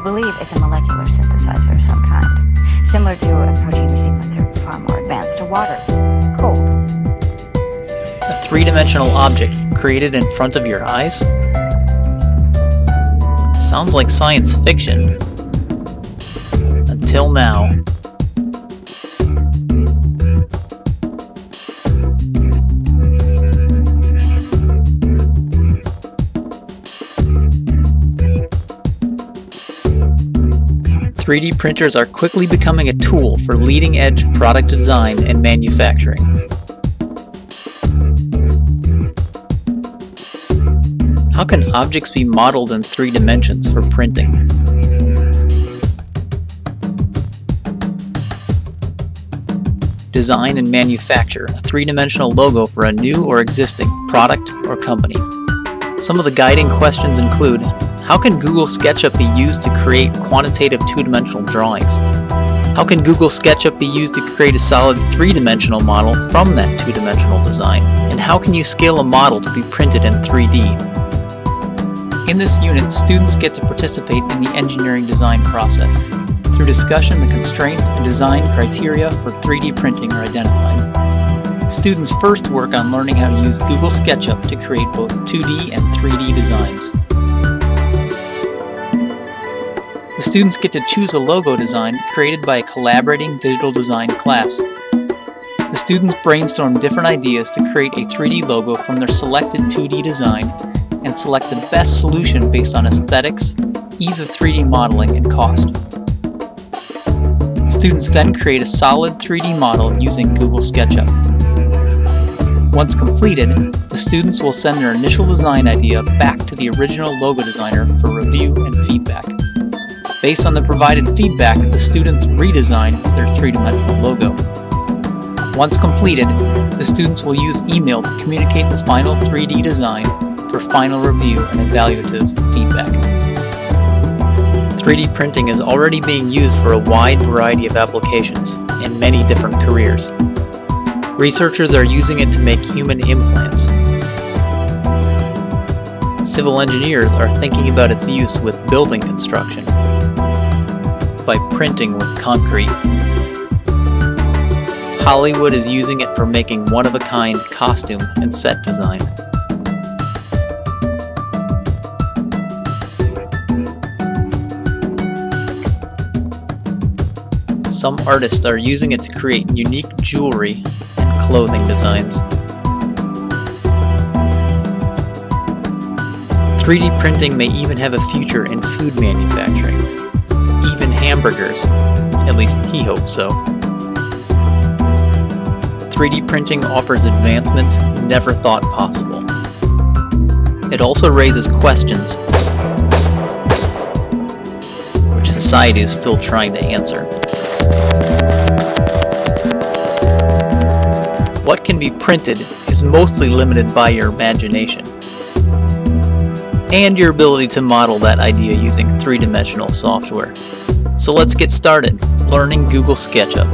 believe it's a molecular synthesizer of some kind, similar to a protein sequencer, far more advanced, a water, cold. A three-dimensional object created in front of your eyes? Sounds like science fiction. Until now. .3D printers are quickly becoming a tool for leading-edge product design and manufacturing. How can objects be modeled in 3 dimensions for printing? Design and manufacture a 3-dimensional logo for a new or existing product or company. Some of the guiding questions include: how can Google SketchUp be used to create quantitative 2-dimensional drawings? How can Google SketchUp be used to create a solid 3-dimensional model from that 2-dimensional design? And how can you scale a model to be printed in 3D? In this unit, students get to participate in the engineering design process. Through discussion, the constraints and design criteria for 3D printing are identified. Students first work on learning how to use Google SketchUp to create both 2D and 3D designs. The students get to choose a logo design created by a collaborating digital design class. The students brainstorm different ideas to create a 3D logo from their selected 2D design and select the best solution based on aesthetics, ease of 3D modeling, and cost. Students then create a solid 3D model using Google SketchUp. Once completed, the students will send their initial design idea back to the original logo designer for review and feedback. Based on the provided feedback, the students redesign their 3-dimensional logo. Once completed, the students will use email to communicate the final 3D design for final review and evaluative feedback. 3D printing is already being used for a wide variety of applications in many different careers. Researchers are using it to make human implants. Civil engineers are thinking about its use with building construction, by printing with concrete. Hollywood is using it for making one-of-a-kind costume and set design. Some artists are using it to create unique jewelry and clothing designs. 3D printing may even have a future in food manufacturing. Even hamburgers. At least he hopes so. 3D printing offers advancements never thought possible. It also raises questions which society is still trying to answer. What can be printed is mostly limited by your imagination and your ability to model that idea using 3-dimensional software. So let's get started learning Google SketchUp.